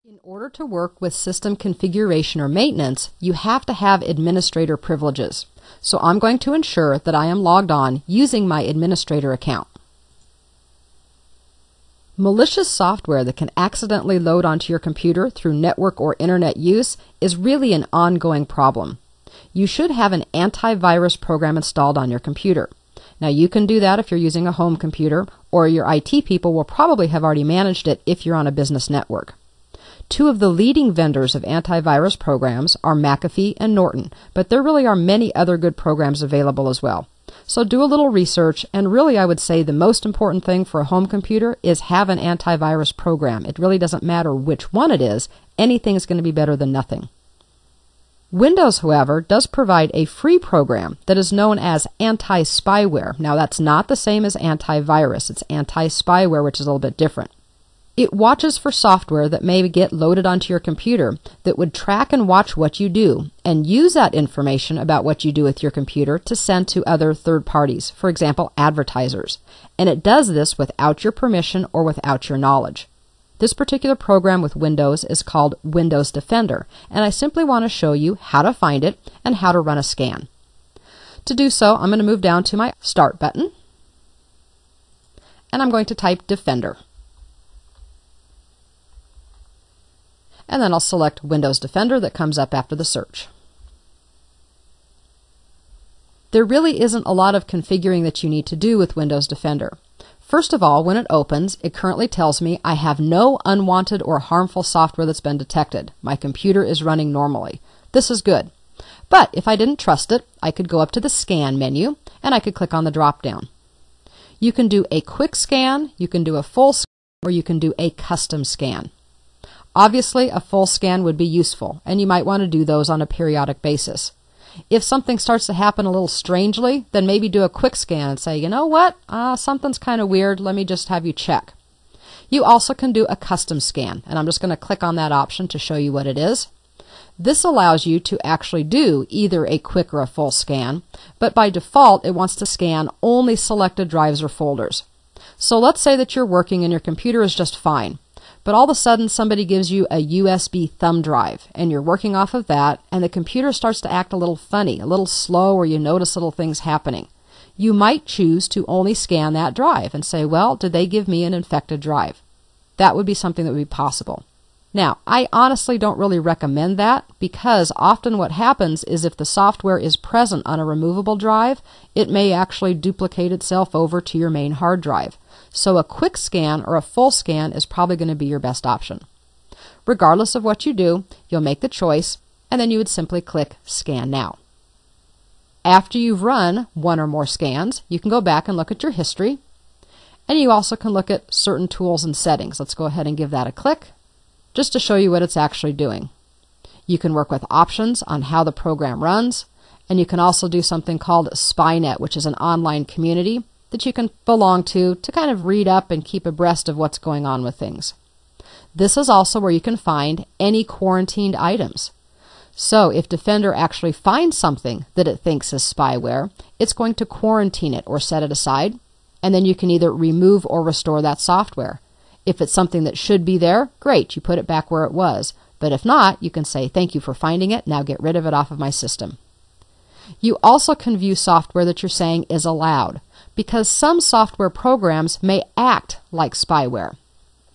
In order to work with system configuration or maintenance, you have to have administrator privileges. So I'm going to ensure that I am logged on using my administrator account. Malicious software that can accidentally load onto your computer through network or internet use is really an ongoing problem. You should have an antivirus program installed on your computer. Now you can do that if you're using a home computer, or your IT people will probably have already managed it if you're on a business network. Two of the leading vendors of antivirus programs are McAfee and Norton, but there really are many other good programs available as well. So do a little research, and really I would say the most important thing for a home computer is have an antivirus program. It really doesn't matter which one it is. Anything is going to be better than nothing. Windows, however, does provide a free program that is known as anti-spyware. Now that's not the same as antivirus. It's anti-spyware, which is a little bit different. It watches for software that may get loaded onto your computer that would track and watch what you do and use that information about what you do with your computer to send to other third parties, for example, advertisers. And it does this without your permission or without your knowledge. This particular program with Windows is called Windows Defender, and I simply want to show you how to find it and how to run a scan. To do so, I'm going to move down to my Start button, and I'm going to type Defender. And then I'll select Windows Defender that comes up after the search. There really isn't a lot of configuring that you need to do with Windows Defender. First of all, when it opens, it currently tells me I have no unwanted or harmful software that's been detected. My computer is running normally. This is good. But if I didn't trust it, I could go up to the Scan menu and I could click on the drop-down. You can do a quick scan, you can do a full scan, or you can do a custom scan. Obviously, a full scan would be useful, and you might want to do those on a periodic basis. If something starts to happen a little strangely, then maybe do a quick scan and say, you know what, something's kind of weird, let me just have you check. You also can do a custom scan, and I'm just going to click on that option to show you what it is. This allows you to actually do either a quick or a full scan, but by default it wants to scan only selected drives or folders. So let's say that you're working and your computer is just fine. But all of a sudden somebody gives you a USB thumb drive and you're working off of that and the computer starts to act a little funny, a little slow, or you notice little things happening. You might choose to only scan that drive and say, well, did they give me an infected drive? That would be something that would be possible. Now, I honestly don't really recommend that because often what happens is if the software is present on a removable drive, it may actually duplicate itself over to your main hard drive. So a quick scan or a full scan is probably going to be your best option. Regardless of what you do, you'll make the choice and then you would simply click Scan Now. After you've run one or more scans, you can go back and look at your history, and you also can look at certain tools and settings. Let's go ahead and give that a click just to show you what it's actually doing. You can work with options on how the program runs, and you can also do something called Spynet, which is an online community that you can belong to kind of read up and keep abreast of what's going on with things. This is also where you can find any quarantined items. So if Defender actually finds something that it thinks is spyware, it's going to quarantine it or set it aside, and then you can either remove or restore that software. If it's something that should be there, great, you put it back where it was. But if not, you can say, thank you for finding it, now get rid of it off of my system. You also can view software that you're saying is allowed, because some software programs may act like spyware.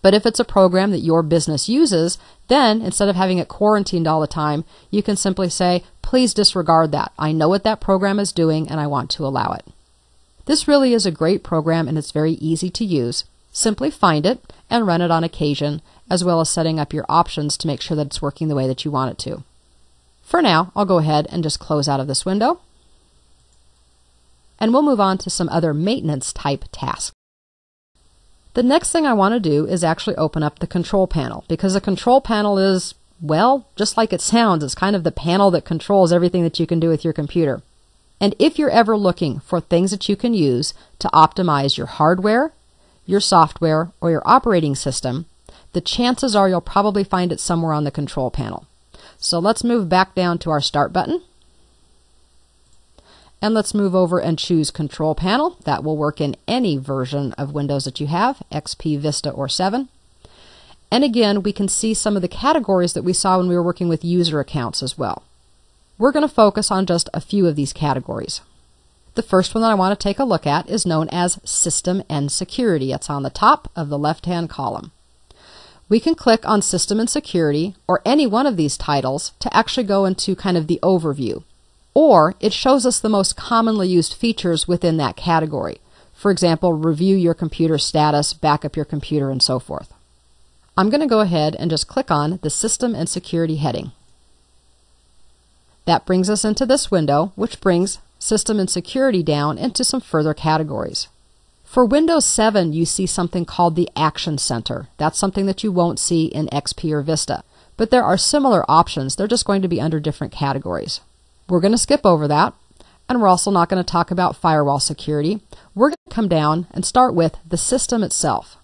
But if it's a program that your business uses, then instead of having it quarantined all the time, you can simply say, please disregard that. I know what that program is doing and I want to allow it. This really is a great program and it's very easy to use. Simply find it and run it on occasion, as well as setting up your options to make sure that it's working the way that you want it to. For now, I'll go ahead and just close out of this window. And we'll move on to some other maintenance type tasks. The next thing I want to do is actually open up the control panel, because the control panel is, well, just like it sounds, it's kind of the panel that controls everything that you can do with your computer. And if you're ever looking for things that you can use to optimize your hardware, your software, or your operating system, the chances are you'll probably find it somewhere on the control panel. So let's move back down to our Start button. And let's move over and choose Control Panel. That will work in any version of Windows that you have, XP, Vista, or 7. And again, we can see some of the categories that we saw when we were working with user accounts as well. We're going to focus on just a few of these categories. The first one that I want to take a look at is known as System and Security. It's on the top of the left-hand column. We can click on System and Security or any one of these titles to actually go into kind of the overview. Or it shows us the most commonly used features within that category. For example, review your computer status, back up your computer, and so forth. I'm going to go ahead and just click on the System and Security heading. That brings us into this window, which brings System and Security down into some further categories. For Windows 7, you see something called the Action Center. That's something that you won't see in XP or Vista. But there are similar options. They're just going to be under different categories. We're going to skip over that, and we're also not going to talk about firewall security. We're going to come down and start with the system itself.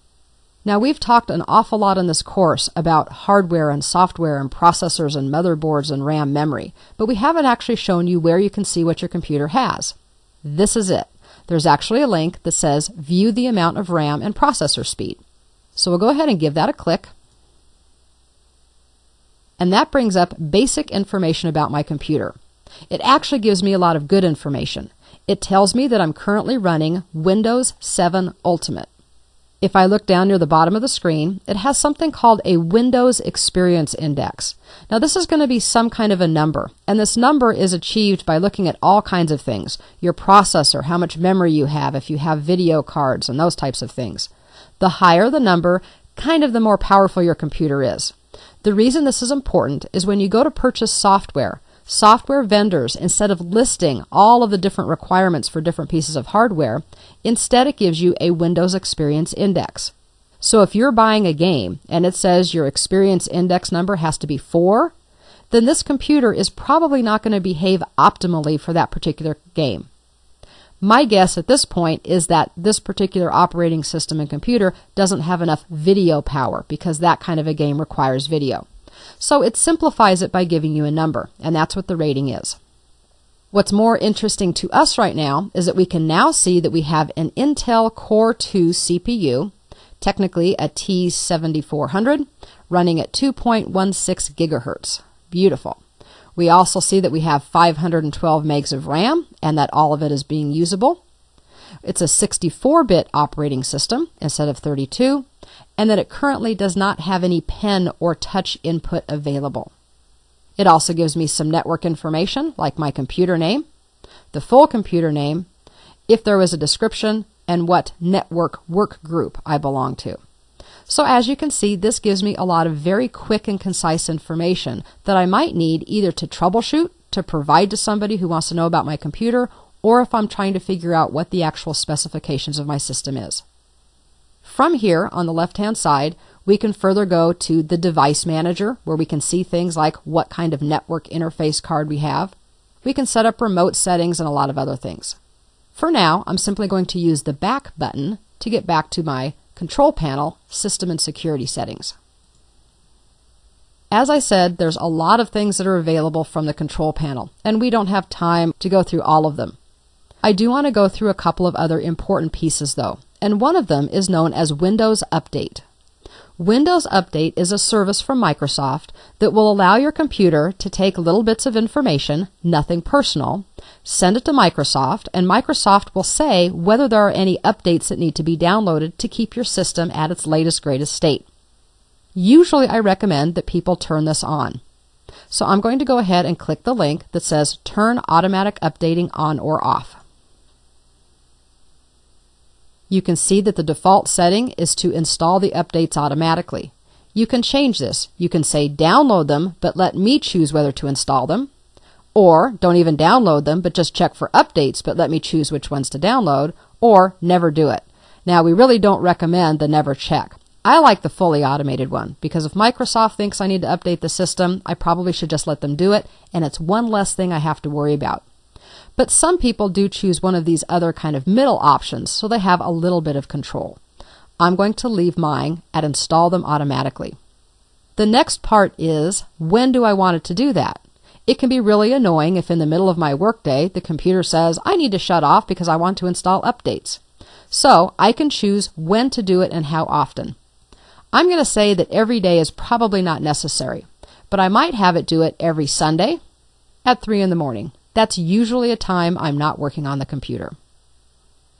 Now, we've talked an awful lot in this course about hardware and software and processors and motherboards and RAM memory, but we haven't actually shown you where you can see what your computer has. This is it. There's actually a link that says View the amount of RAM and processor speed. So we'll go ahead and give that a click. And that brings up basic information about my computer. It actually gives me a lot of good information. It tells me that I'm currently running Windows 7 Ultimate. If I look down near the bottom of the screen, it has something called a Windows Experience Index. Now this is going to be some kind of a number, and this number is achieved by looking at all kinds of things. Your processor, how much memory you have, if you have video cards, and those types of things. The higher the number, kind of the more powerful your computer is. The reason this is important is when you go to purchase software vendors, instead of listing all of the different requirements for different pieces of hardware, instead it gives you a Windows Experience Index. So if you're buying a game and it says your Experience Index number has to be 4, then this computer is probably not going to behave optimally for that particular game. My guess at this point is that this particular operating system and computer doesn't have enough video power, because that kind of a game requires video. So it simplifies it by giving you a number, and that's what the rating is. What's more interesting to us right now is that we can now see that we have an Intel Core 2 CPU, technically a T7400, running at 2.16 gigahertz. Beautiful. We also see that we have 512 megs of RAM, and that all of it is being usable. It's a 64-bit operating system instead of 32, and that it currently does not have any pen or touch input available. It also gives me some network information, like my computer name, the full computer name, if there was a description, and what network work group I belong to. So as you can see, this gives me a lot of very quick and concise information that I might need either to troubleshoot, to provide to somebody who wants to know about my computer, or if I'm trying to figure out what the actual specifications of my system is. From here, on the left-hand side, we can further go to the Device Manager, where we can see things like what kind of network interface card we have. We can set up remote settings and a lot of other things. For now, I'm simply going to use the back button to get back to my Control Panel, System and Security Settings. As I said, there's a lot of things that are available from the Control Panel, and we don't have time to go through all of them. I do want to go through a couple of other important pieces though, and one of them is known as Windows Update. Windows Update is a service from Microsoft that will allow your computer to take little bits of information, nothing personal, send it to Microsoft, and Microsoft will say whether there are any updates that need to be downloaded to keep your system at its latest, greatest state. Usually I recommend that people turn this on. So I'm going to go ahead and click the link that says Turn Automatic Updating On or Off. You can see that the default setting is to install the updates automatically. You can change this. You can say download them, but let me choose whether to install them. Or don't even download them, but just check for updates, but let me choose which ones to download. Or never do it. Now, we really don't recommend the never check. I like the fully automated one, because if Microsoft thinks I need to update the system, I probably should just let them do it, and it's one less thing I have to worry about. But some people do choose one of these other kind of middle options, so they have a little bit of control. I'm going to leave mine at Install Them Automatically. The next part is, when do I want it to do that? It can be really annoying if in the middle of my workday the computer says, I need to shut off because I want to install updates. So I can choose when to do it and how often. I'm going to say that every day is probably not necessary, but I might have it do it every Sunday at 3 in the morning. That's usually a time I'm not working on the computer.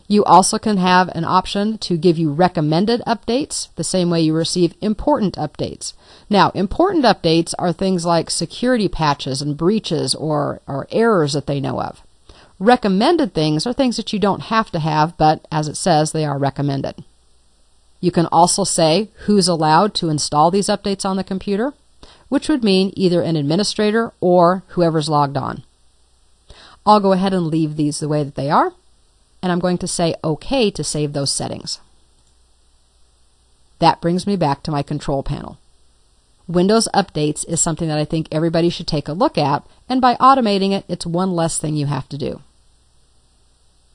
You also can have an option to give you recommended updates, the same way you receive important updates. Now, important updates are things like security patches and breaches or errors that they know of. Recommended things are things that you don't have to have, but as it says, they are recommended. You can also say who's allowed to install these updates on the computer, which would mean either an administrator or whoever's logged on. I'll go ahead and leave these the way that they are, and I'm going to say OK to save those settings. That brings me back to my control panel. Windows Updates is something that I think everybody should take a look at, and by automating it, it's one less thing you have to do.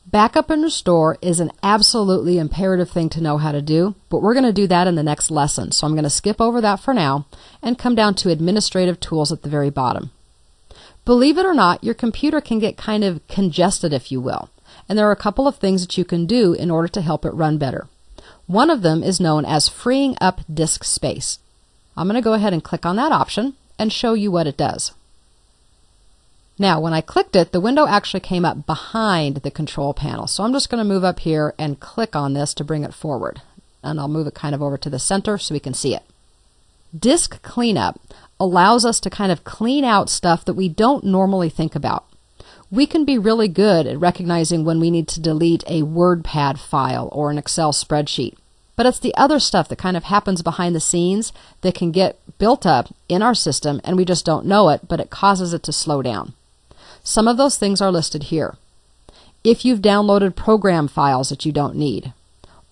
Backup and restore is an absolutely imperative thing to know how to do, but we're going to do that in the next lesson, so I'm going to skip over that for now and come down to administrative tools at the very bottom. Believe it or not, your computer can get kind of congested, if you will, and there are a couple of things that you can do in order to help it run better. One of them is known as freeing up disk space. I'm going to go ahead and click on that option and show you what it does. Now, when I clicked it, the window actually came up behind the control panel. So I'm just going to move up here and click on this to bring it forward. And I'll move it kind of over to the center so we can see it. Disk cleanup allows us to kind of clean out stuff that we don't normally think about. We can be really good at recognizing when we need to delete a WordPad file or an Excel spreadsheet. But it's the other stuff that kind of happens behind the scenes that can get built up in our system and we just don't know it, but it causes it to slow down. Some of those things are listed here. If you've downloaded program files that you don't need,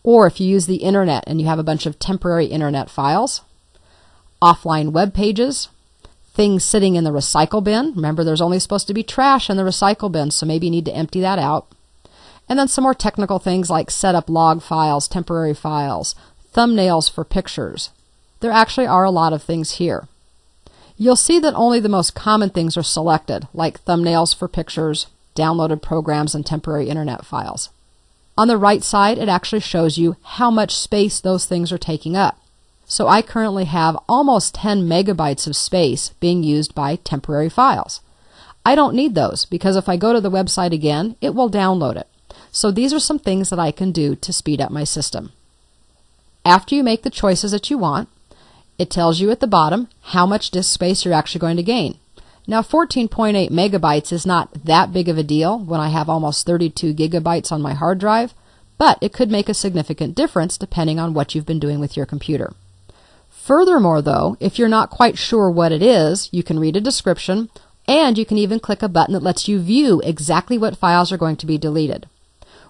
or if you use the internet and you have a bunch of temporary internet files, offline web pages, things sitting in the recycle bin. Remember, there's only supposed to be trash in the recycle bin, so maybe you need to empty that out. And then some more technical things like setup log files, temporary files, thumbnails for pictures. There actually are a lot of things here. You'll see that only the most common things are selected, like thumbnails for pictures, downloaded programs, and temporary internet files. On the right side, it actually shows you how much space those things are taking up. So I currently have almost 10 megabytes of space being used by temporary files. I don't need those because if I go to the website again, it will download it. So these are some things that I can do to speed up my system. After you make the choices that you want, it tells you at the bottom how much disk space you're actually going to gain. Now 14.8 megabytes is not that big of a deal when I have almost 32 gigabytes on my hard drive, but it could make a significant difference depending on what you've been doing with your computer. Furthermore though, if you're not quite sure what it is, you can read a description and you can even click a button that lets you view exactly what files are going to be deleted.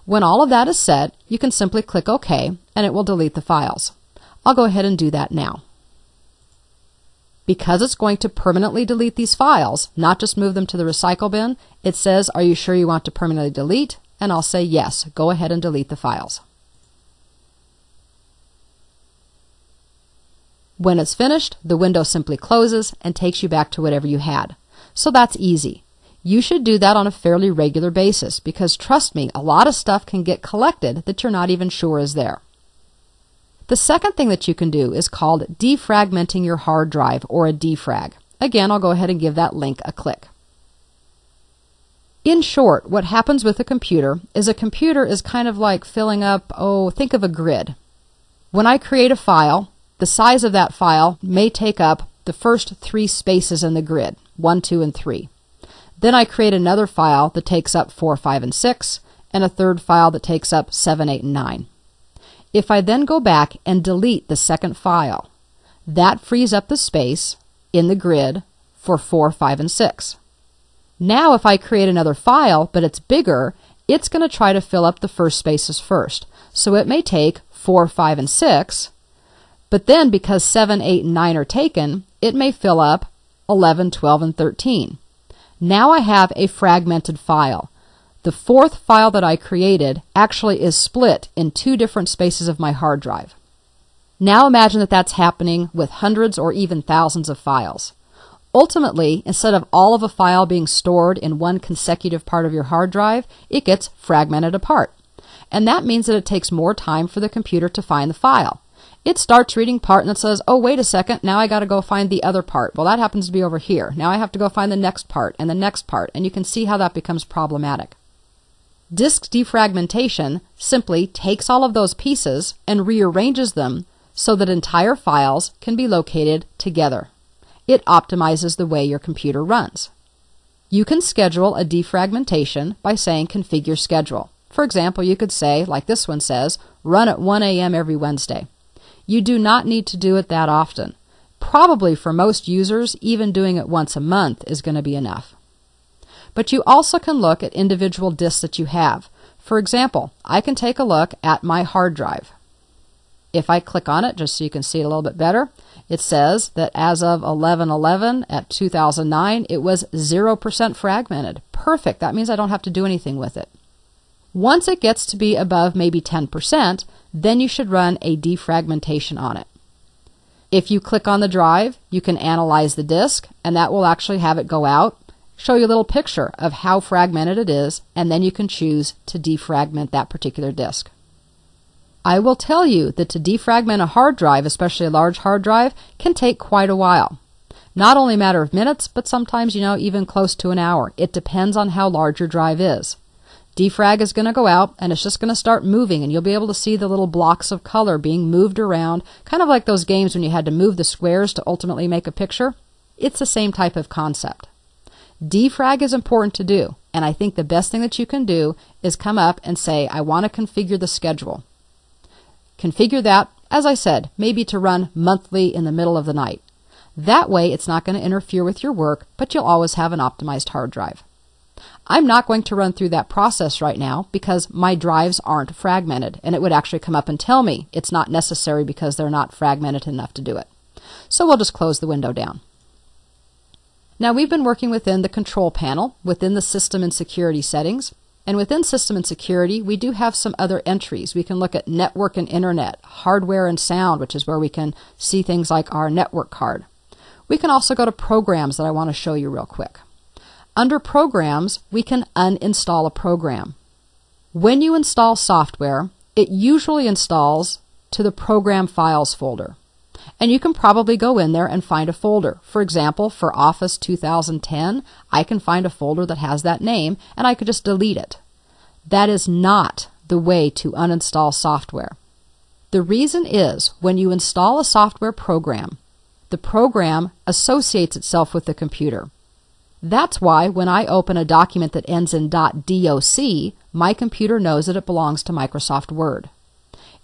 When all of that is set, you can simply click OK and it will delete the files. I'll go ahead and do that now. Because it's going to permanently delete these files, not just move them to the recycle bin, it says, are you sure you want to permanently delete? And I'll say yes, go ahead and delete the files. When it's finished, the window simply closes and takes you back to whatever you had. So that's easy. You should do that on a fairly regular basis because trust me, a lot of stuff can get collected that you're not even sure is there. The second thing that you can do is called defragmenting your hard drive, or a defrag. Again, I'll go ahead and give that link a click. In short, what happens with a computer is kind of like filling up, think of a grid. When I create a file, the size of that file may take up the first 3 spaces in the grid, 1, 2, and 3. Then I create another file that takes up 4, 5, and 6, and a third file that takes up 7, 8, and 9. If I then go back and delete the second file, that frees up the space in the grid for 4, 5, and 6. Now if I create another file, but it's bigger, it's going to try to fill up the first spaces first. So it may take 4, 5, and 6, but then because 7, 8, and 9 are taken, it may fill up 11, 12, and 13. Now I have a fragmented file. The fourth file that I created actually is split in 2 different spaces of my hard drive. Now imagine that that's happening with hundreds or even thousands of files. Ultimately, instead of all of a file being stored in one consecutive part of your hard drive, it gets fragmented apart. And that means that it takes more time for the computer to find the file. It starts reading part and it says, oh, wait a second, now I got to go find the other part. Well, that happens to be over here. Now I have to go find the next part and the next part, and you can see how that becomes problematic. Disk defragmentation simply takes all of those pieces and rearranges them so that entire files can be located together. It optimizes the way your computer runs. You can schedule a defragmentation by saying configure schedule. For example, you could say, like this one says, run at 1 a.m. every Wednesday. You do not need to do it that often. Probably for most users, even doing it once a month is going to be enough. But you also can look at individual disks that you have. For example, I can take a look at my hard drive. If I click on it, just so you can see it a little bit better, it says that as of 11/11 at 2009, it was 0% fragmented. Perfect. That means I don't have to do anything with it. Once it gets to be above maybe 10%, then you should run a defragmentation on it. If you click on the drive, you can analyze the disk, and that will actually have it go out, show you a little picture of how fragmented it is, and then you can choose to defragment that particular disk. I will tell you that to defragment a hard drive, especially a large hard drive, can take quite a while. Not only a matter of minutes, but sometimes, even close to an hour. It depends on how large your drive is. Defrag is going to go out, and it's just going to start moving, and you'll be able to see the little blocks of color being moved around, kind of like those games when you had to move the squares to ultimately make a picture. It's the same type of concept. Defrag is important to do, and I think the best thing that you can do is come up and say, I want to configure the schedule. Configure that, as I said, maybe to run monthly in the middle of the night. That way it's not going to interfere with your work, but you'll always have an optimized hard drive. I'm not going to run through that process right now because my drives aren't fragmented, and it would actually come up and tell me it's not necessary because they're not fragmented enough to do it. So we'll just close the window down. Now we've been working within the control panel, within the system and security settings, and within system and security we do have some other entries. We can look at network and internet, hardware and sound, which is where we can see things like our network card. We can also go to programs that I want to show you real quick. Under Programs, we can uninstall a program. When you install software, it usually installs to the Program Files folder. And you can probably go in there and find a folder. For example, for Office 2010, I can find a folder that has that name, and I could just delete it. That is not the way to uninstall software. The reason is, when you install a software program, the program associates itself with the computer. That's why when I open a document that ends in .doc, my computer knows that it belongs to Microsoft Word.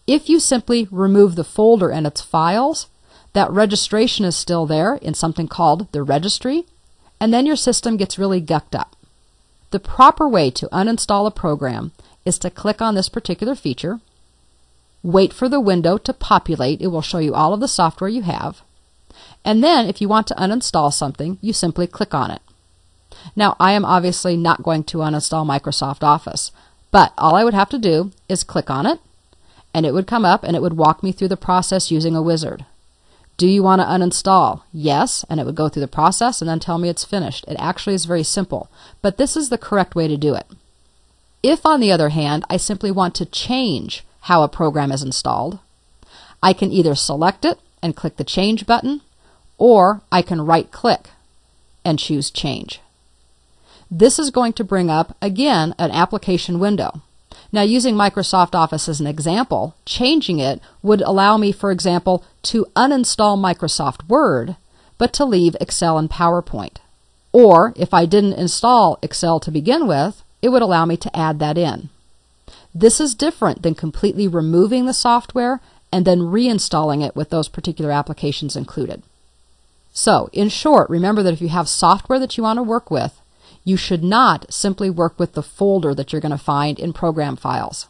If you simply remove the folder and its files, that registration is still there in something called the registry, and then your system gets really gucked up. The proper way to uninstall a program is to click on this particular feature, wait for the window to populate. It will show you all of the software you have, and then if you want to uninstall something, you simply click on it. Now, I am obviously not going to uninstall Microsoft Office, but all I would have to do is click on it, and it would come up and it would walk me through the process using a wizard. Do you want to uninstall? Yes, and it would go through the process and then tell me it's finished. It actually is very simple, but this is the correct way to do it. If, on the other hand, I simply want to change how a program is installed, I can either select it and click the Change button, or I can right-click and choose Change. This is going to bring up, again, an application window. Now, using Microsoft Office as an example, changing it would allow me, for example, to uninstall Microsoft Word, but to leave Excel and PowerPoint. Or, if I didn't install Excel to begin with, it would allow me to add that in. This is different than completely removing the software and then reinstalling it with those particular applications included. So, in short, remember that if you have software that you want to work with, you should not simply work with the folder that you're going to find in Program Files.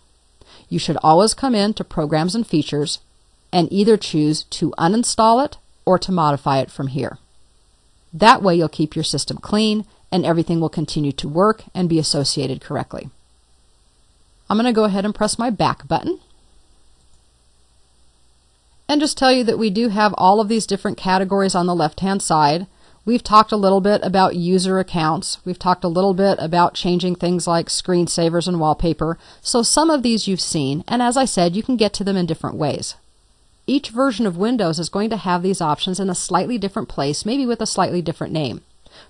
You should always come in to Programs and Features and either choose to uninstall it or to modify it from here. That way you'll keep your system clean and everything will continue to work and be associated correctly. I'm going to go ahead and press my back button and just tell you that we do have all of these different categories on the left-hand side. We've talked a little bit about user accounts. We've talked a little bit about changing things like screensavers and wallpaper. So some of these you've seen, and as I said, you can get to them in different ways. Each version of Windows is going to have these options in a slightly different place, maybe with a slightly different name.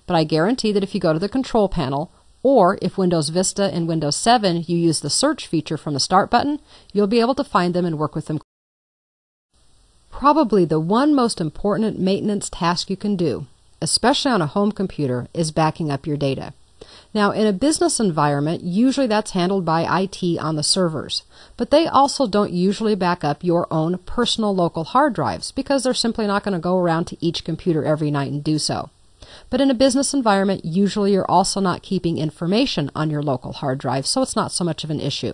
But I guarantee that if you go to the control panel, or if Windows Vista and Windows 7 you use the search feature from the Start button, you'll be able to find them and work with them. Probably the one most important maintenance task you can do, especially on a home computer, is backing up your data. Now, in a business environment, usually that's handled by IT on the servers, but they also don't usually back up your own personal local hard drives because they're simply not going to go around to each computer every night and do so. But in a business environment, usually you're also not keeping information on your local hard drive, so it's not so much of an issue.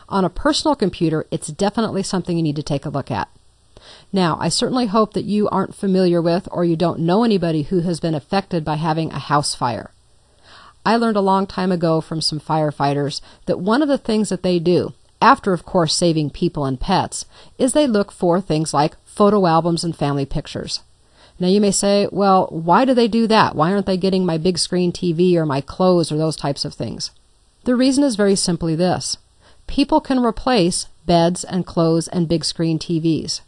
On a personal computer, it's definitely something you need to take a look at. Now, I certainly hope that you aren't familiar with or you don't know anybody who has been affected by having a house fire. I learned a long time ago from some firefighters that one of the things that they do, after of course saving people and pets, is they look for things like photo albums and family pictures. Now you may say, well, why do they do that? Why aren't they getting my big screen TV or my clothes or those types of things? The reason is very simply this. People can replace beds and clothes and big screen TVs.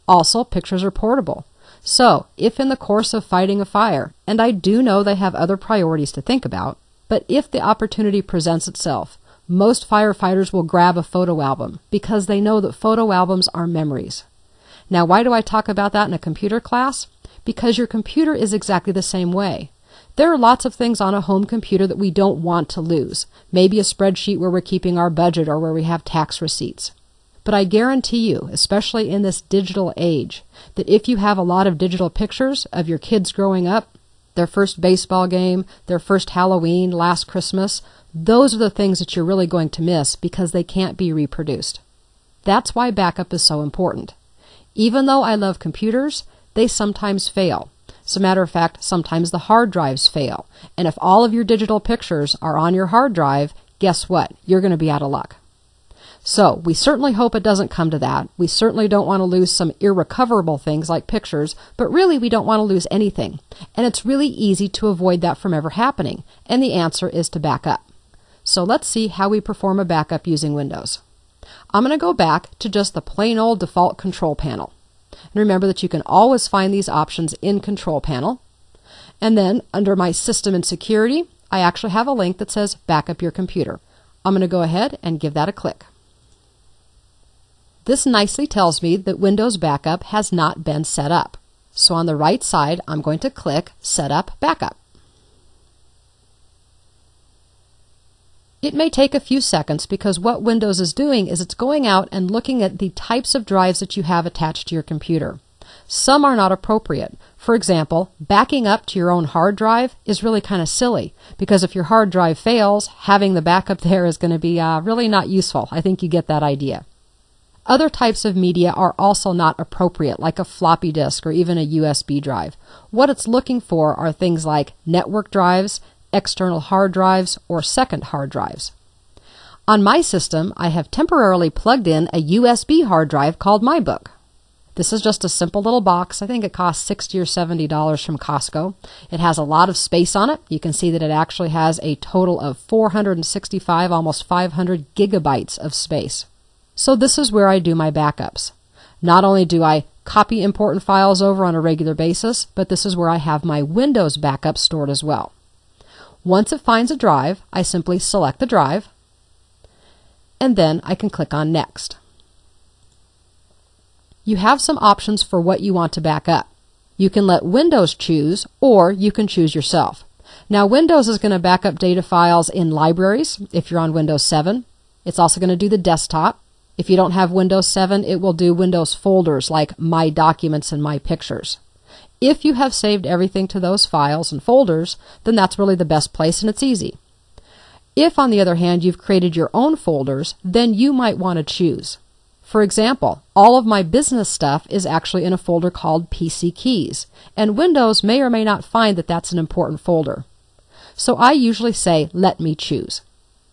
Also, pictures are portable. So, if in the course of fighting a fire, and I do know they have other priorities to think about, but if the opportunity presents itself, most firefighters will grab a photo album because they know that photo albums are memories. Now, why do I talk about that in a computer class? Because your computer is exactly the same way. There are lots of things on a home computer that we don't want to lose. Maybe a spreadsheet where we're keeping our budget or where we have tax receipts. But I guarantee you, especially in this digital age, that if you have a lot of digital pictures of your kids growing up, their first baseball game, their first Halloween, last Christmas, those are the things that you're really going to miss because they can't be reproduced. That's why backup is so important. Even though I love computers, they sometimes fail. As a matter of fact, sometimes the hard drives fail. And if all of your digital pictures are on your hard drive, guess what? You're going to be out of luck. So, we certainly hope it doesn't come to that. We certainly don't want to lose some irrecoverable things like pictures, but really we don't want to lose anything. And it's really easy to avoid that from ever happening. And the answer is to back up. So let's see how we perform a backup using Windows. I'm going to go back to just the plain old default control panel. And remember that you can always find these options in Control Panel. And then under my System and Security, I actually have a link that says Backup Your Computer. I'm going to go ahead and give that a click. This nicely tells me that Windows Backup has not been set up. So on the right side, I'm going to click Set Up Backup. It may take a few seconds because what Windows is doing is it's going out and looking at the types of drives that you have attached to your computer. Some are not appropriate. For example, backing up to your own hard drive is really kind of silly because if your hard drive fails, having the backup there is going to be really not useful. I think you get that idea. Other types of media are also not appropriate, like a floppy disk or even a USB drive. What it's looking for are things like network drives, external hard drives, or second hard drives. On my system, I have temporarily plugged in a USB hard drive called MyBook. This is just a simple little box. I think it costs $60 or $70 from Costco. It has a lot of space on it. You can see that it actually has a total of 465, almost 500 gigabytes of space. So this is where I do my backups. Not only do I copy important files over on a regular basis, but this is where I have my Windows backup stored as well. Once it finds a drive, I simply select the drive, and then I can click on Next. You have some options for what you want to back up. You can let Windows choose, or you can choose yourself. Now, Windows is going to back up data files in libraries if you're on Windows 7. It's also going to do the desktop. If you don't have Windows 7, it will do Windows folders like My Documents and My Pictures. If you have saved everything to those files and folders, then that's really the best place and it's easy. If, on the other hand, you've created your own folders, then you might want to choose. For example, all of my business stuff is actually in a folder called PC Keys, and Windows may or may not find that that's an important folder. So I usually say, let me choose.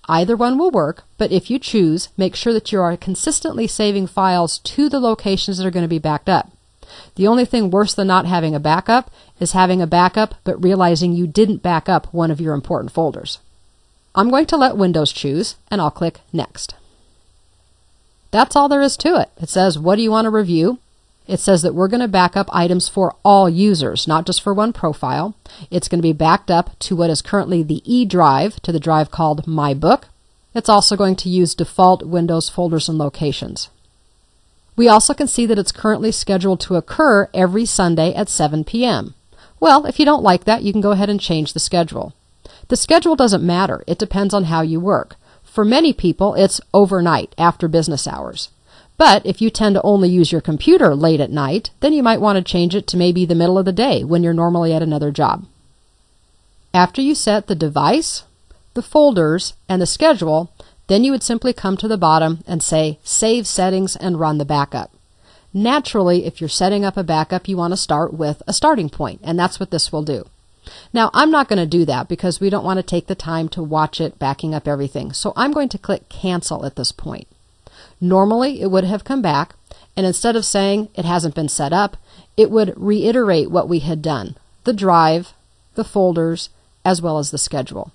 Either one will work, but if you choose, make sure that you are consistently saving files to the locations that are going to be backed up. The only thing worse than not having a backup is having a backup but realizing you didn't back up one of your important folders. I'm going to let Windows choose, and I'll click Next. That's all there is to it. It says, what do you want to review? It says that we're going to back up items for all users, not just for one profile. It's going to be backed up to what is currently the E drive, to the drive called My Book. It's also going to use default Windows folders and locations. We also can see that it's currently scheduled to occur every Sunday at 7 p.m. Well, if you don't like that, you can go ahead and change the schedule. The schedule doesn't matter. It depends on how you work. For many people, it's overnight, after business hours. But if you tend to only use your computer late at night, then you might want to change it to maybe the middle of the day when you're normally at another job. After you set the device, the folders, and the schedule, then you would simply come to the bottom and say Save Settings and run the backup. Naturally, if you're setting up a backup, you want to start with a starting point, and that's what this will do. Now, I'm not going to do that because we don't want to take the time to watch it backing up everything, so I'm going to click Cancel at this point. Normally, it would have come back, and instead of saying it hasn't been set up, it would reiterate what we had done, the drive, the folders, as well as the schedule.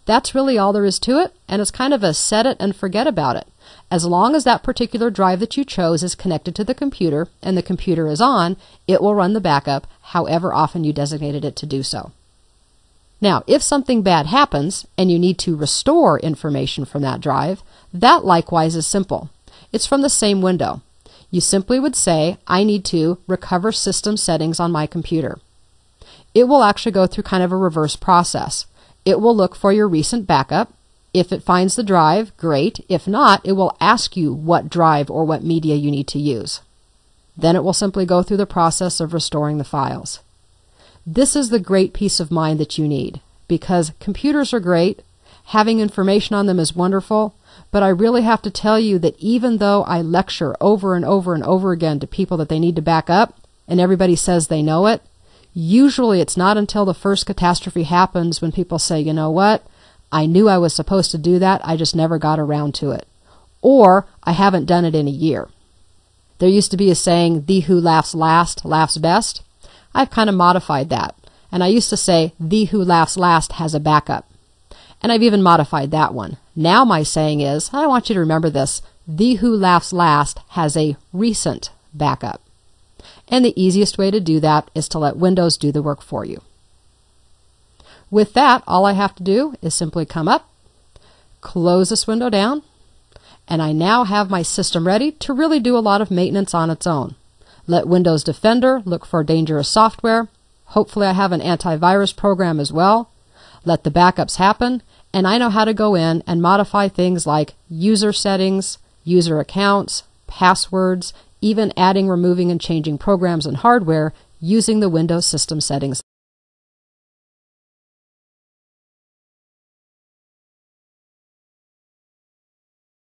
That's really all there is to it, and it's kind of a set it and forget about it. As long as that particular drive that you chose is connected to the computer and the computer is on, it will run the backup however often you designated it to do so. Now, if something bad happens and you need to restore information from that drive, that likewise is simple. It's from the same window. You simply would say, I need to recover system settings on my computer. It will actually go through kind of a reverse process. It will look for your recent backup. If it finds the drive, great. If not, it will ask you what drive or what media you need to use. Then it will simply go through the process of restoring the files. This is the great peace of mind that you need, because computers are great, having information on them is wonderful, but I really have to tell you that even though I lecture over and over and over again to people that they need to back up, and everybody says they know it, usually it's not until the first catastrophe happens when people say, you know what, I knew I was supposed to do that, I just never got around to it. Or, I haven't done it in a year. There used to be a saying, "Thee who laughs last, laughs best." I've kind of modified that. And I used to say, "Thee who laughs last has a backup." And I've even modified that one. Now my saying is, I want you to remember this, "Thee who laughs last has a recent backup." And the easiest way to do that is to let Windows do the work for you. With that, all I have to do is simply come up, close this window down, and I now have my system ready to really do a lot of maintenance on its own. Let Windows Defender look for dangerous software. Hopefully I have an antivirus program as well. Let the backups happen, and I know how to go in and modify things like user settings, user accounts, passwords, even adding, removing, and changing programs and hardware using the Windows System Settings.